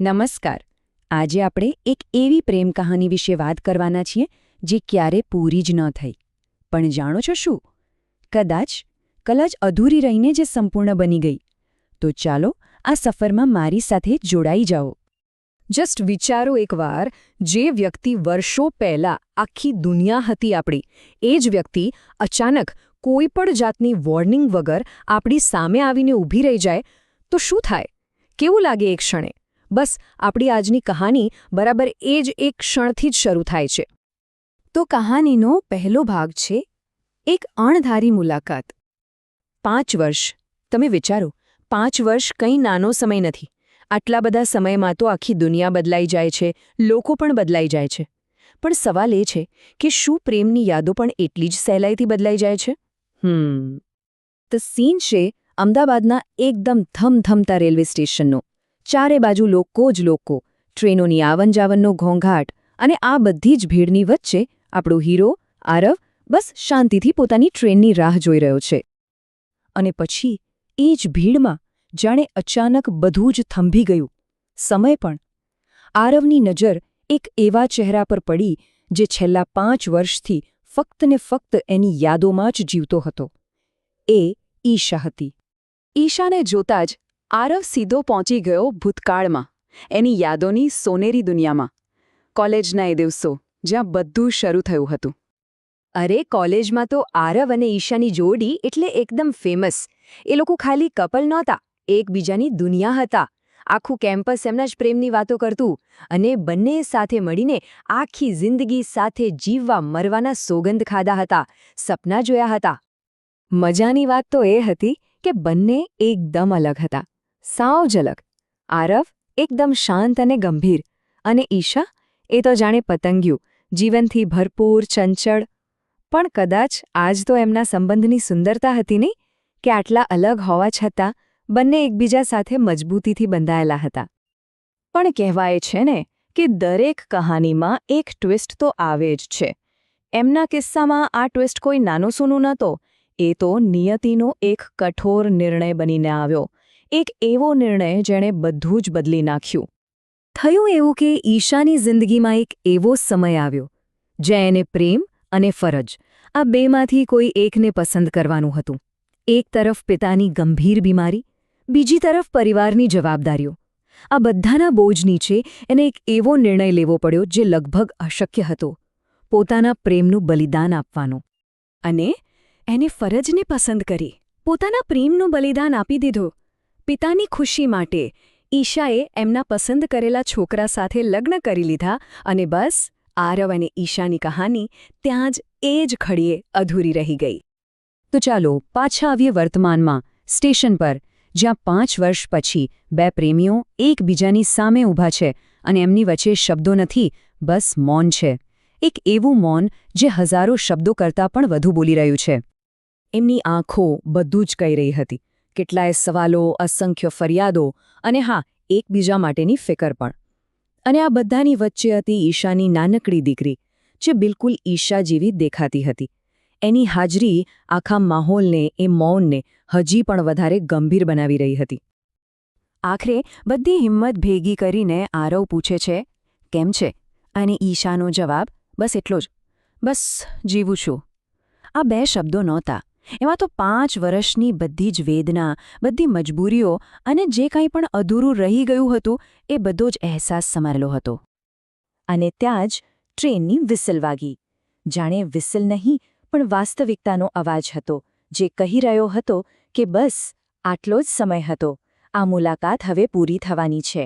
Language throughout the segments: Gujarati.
નમસ્કાર. આજે આપણે એક એવી પ્રેમ કહાની વિશે વાત કરવાના છીએ જે ક્યારે પૂરી જ ન થઈ. પણ જાણો છો શું? કદાચ અધૂરી રહીને જે સંપૂર્ણ બની ગઈ. તો ચાલો આ સફરમાં મારી સાથે જોડાઈ જાઓ. જસ્ટ વિચારો એકવાર, જે વ્યક્તિ વર્ષો પહેલાં આખી દુનિયા હતી આપણી, એ જ વ્યક્તિ અચાનક કોઈ પણ જાતની વોર્નિંગ વગર આપણી સામે આવીને ઊભી રહી જાય તો શું થાય? કેવું લાગે એક ક્ષણે? બસ આપણી આજની કહાની બરાબર એ જ એક ક્ષણથી જ શરૂ થાય છે. તો કહાનીનો પહેલો ભાગ છે એક અણધારી મુલાકાત. 5 વર્ષ. તમે વિચારો, 5 વર્ષ કંઈ નાનો સમય નથી. આટલા બધા સમયમાં તો આખી દુનિયા બદલાઈ જાય છે, લોકો પણ બદલાઈ જાય છે. પણ સવાલ એ છે કે શું પ્રેમની યાદો પણ એટલી જ સહેલાઈથી બદલાઈ જાય છે? તો સીન છે અમદાવાદના એકદમ ધમધમતા રેલવે સ્ટેશનનો. ચારે બાજુ લોકો જ લોકો, ટ્રેનોની આવન-જાવનનો ઘોંઘાટ, અને આ બધી જ ભીડની વચ્ચે આપણો હીરો આરવ બસ શાંતિથી પોતાની ટ્રેનની રાહ જોઈ રહ્યો છે. અને પછી એ જ ભીડમાં જાણે અચાનક બધું જ થંભી ગયું. સમય પણ. આરવની નજર એક એવા ચહેરા પર પડી જે છેલ્લા 5 વર્ષથી ફક્ત ને ફક્ત એની યાદોમાં જ જીવતો હતો. એ ઈશા હતી. ઈશાને જોતાં જ આરવ સીધો પહોંચી ગયો ભૂતકાળમાં, એની યાદોની સોનેરી દુનિયામાં. કોલેજના એ દિવસો, જ્યાં બધું શરૂ થયું હતું. અરે, કોલેજમાં તો આરવ અને ઈશાની જોડી એટલે એકદમ ફેમસ. એ લોકો ખાલી કપલ નહોતા, એકબીજાની દુનિયા હતા. આખું કેમ્પસ એમના જ પ્રેમની વાતો કરતું, અને બંને સાથે મળીને આખી જિંદગી સાથે જીવવા મરવાના સોગંદ ખાધા હતા, સપના જોયા હતા. મજાની વાત તો એ હતી કે બંને એકદમ અલગ હતા. સાવ જ અલગ. આરવ એકદમ શાંત અને ગંભીર, અને ઈશા એ તો જાણે પતંગિયું, જીવનથી ભરપૂર, ચંચળ. પણ કદાચ આજ તો એમના સંબંધની સુંદરતા હતી નહીં, કે આટલા અલગ હોવા છતાં બંને એકબીજા સાથે મજબૂતીથી બંધાયેલા હતા. પણ કહેવાય છે ને કે દરેક કહાનીમાં એક ટ્વિસ્ટ તો આવે જ છે. એમના કિસ્સામાં આ ટ્વિસ્ટ કોઈ નાનો સૂનું નહોતો. એ તો નિયતિનો એક કઠોર નિર્ણય બનીને આવ્યો. એક એવો નિર્ણય જેણે બધું જ બદલી નાખ્યું. થયું એવું કે ઈશાની જિંદગીમાં એક એવો સમય આવ્યો જ્યાં એને પ્રેમ અને ફરજ, આ બેમાંથી કોઈ એકને પસંદ કરવાનું હતું. એક તરફ પિતાની ગંભીર બીમારી, બીજી તરફ પરિવારની જવાબદારીઓ. આ બધાના બોજ નીચે એને એક એવો નિર્ણય લેવો પડ્યો જે લગભગ અશક્ય હતો: પોતાના પ્રેમનું બલિદાન આપવાનો. અને એને ફરજને પસંદ કરી, પોતાના પ્રેમનું બલિદાન આપી દીધું. પિતાની ખુશી માટે ઈશાએ એમના પસંદ કરેલા છોકરા સાથે લગ્ન કરી લીધા, અને બસ આરવ અને ઈશાની કહાની ત્યાં જ એ જ ખડીએ અધૂરી રહી ગઈ. તો ચાલો પાછા આવીએ વર્તમાનમાં, સ્ટેશન પર, જ્યાં 5 વર્ષ પછી બે પ્રેમીઓ એકબીજાની સામે ઊભા છે, અને એમની વચ્ચે શબ્દો નથી, બસ મૌન છે. એક એવું મૌન જે હજારો શબ્દો કરતાં પણ વધુ બોલી રહ્યું છે. એમની આંખો બધું જ કહી રહી હતી. કેટલાય સવાલો, અસંખ્ય ફરિયાદો, અને હા, એકબીજા માટેની ફિકર પણ. અને આ બધાની વચ્ચે હતી ઈશાની નાનકડી દીકરી, જે બિલકુલ ઈશા જેવી દેખાતી હતી. એની હાજરી આખા માહોલને, એ મૌનને હજી પણ વધારે ગંભીર બનાવી રહી હતી. આખરે બધી હિંમત ભેગી કરીને આરવ પૂછે છે, "કેમ છે?" અને ઈશાનો જવાબ બસ એટલો જ, "બસ જીવું છું." આ 2 શબ્દો નહોતા. એમાં તો 5 વર્ષની બધી જ વેદના, બધી મજબૂરીઓ, અને જે કંઈ પણ અધૂરું રહી ગયું હતું એ બધો જ અહેસાસ સમારેલો હતો. અને ત્યાં જ ટ્રેનની વિસલ વાગી. જાણે વિસલ નહીં, પણ વાસ્તવિકતાનો અવાજ હતો, જે કહી રહ્યો હતો કે બસ આટલો જ સમય હતો, આ મુલાકાત હવે પૂરી થવાની છે.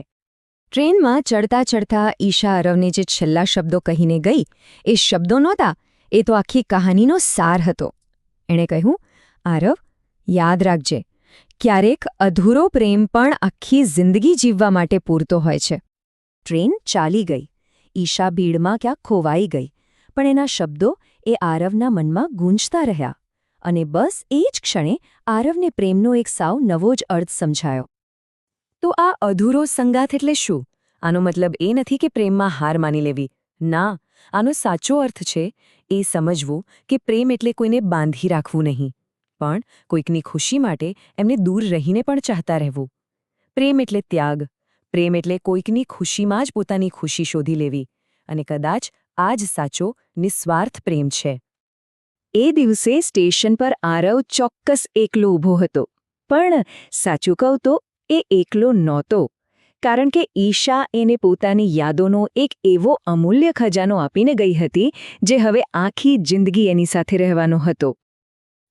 ટ્રેનમાં ચડતા ચડતા ઈશા આરવને જે છેલ્લા શબ્દો કહીને ગઈ, એ શબ્દો નહોતા, એ તો આખી કહાનીનો સાર હતો. એણે કહ્યું, "આરવ, યાદ રાખજે, ક્યારેક અધૂરો પ્રેમ પણ આખી જિંદગી જીવવા માટે પૂરતો હોય છે." ટ્રેન ચાલી ગઈ. ઈશા ભીડમાં ક્યાંક ખોવાઈ ગઈ, પણ એના શબ્દો એ આરવના મનમાં ગૂંજતા રહ્યા. અને બસ એ જ ક્ષણે આરવને પ્રેમનો એક સાવ નવો જ અર્થ સમજાયો. તો આ અધૂરો સંગાથ એટલે શું? આનો મતલબ એ નથી કે પ્રેમમાં હાર માની લેવી. ના, આનો સાચો અર્થ છે એ સમજવું કે પ્રેમ એટલે કોઈને બાંધી રાખવું નહીં, પણ કોઈકની ખુશી માટે એમને દૂર રહીને પણ ચાહતા રહેવું. પ્રેમ એટલે ત્યાગ, પ્રેમ એટલે કોઈકની ખુશીમાં જ પોતાની ખુશી શોધી લેવી, અને કદાચ આ જ સાચો નિસ્વાર્થ પ્રેમ છે. એ દિવસે સ્ટેશન પર આરવ ચોક્કસ એકલો ઊભો હતો. પણ સાચું કહું તો એ એકલો નહોતો, કારણ કે ઈશા એને પોતાની યાદોનો એક એવો અમૂલ્ય ખજાનો આપીને ગઈ હતી જે હવે આખી જિંદગી એની સાથે રહેવાનો હતો.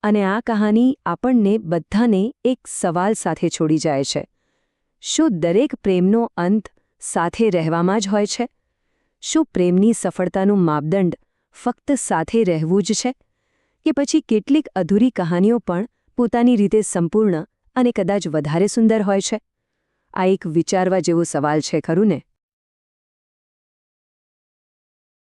અને આ કહાની આપણને બધાને એક સવાલ સાથે છોડી જાય છે. શું દરેક પ્રેમનો અંત સાથે રહેવામાં જ હોય છે? શું પ્રેમની સફળતાનું માપદંડ ફક્ત સાથે રહેવું જ છે? કે પછી કેટલીક અધૂરી કહાનીઓ પણ પોતાની રીતે સંપૂર્ણ અને કદાચ વધારે સુંદર હોય છે? આ એક વિચારવા જેવો સવાલ છે, ખરું ને?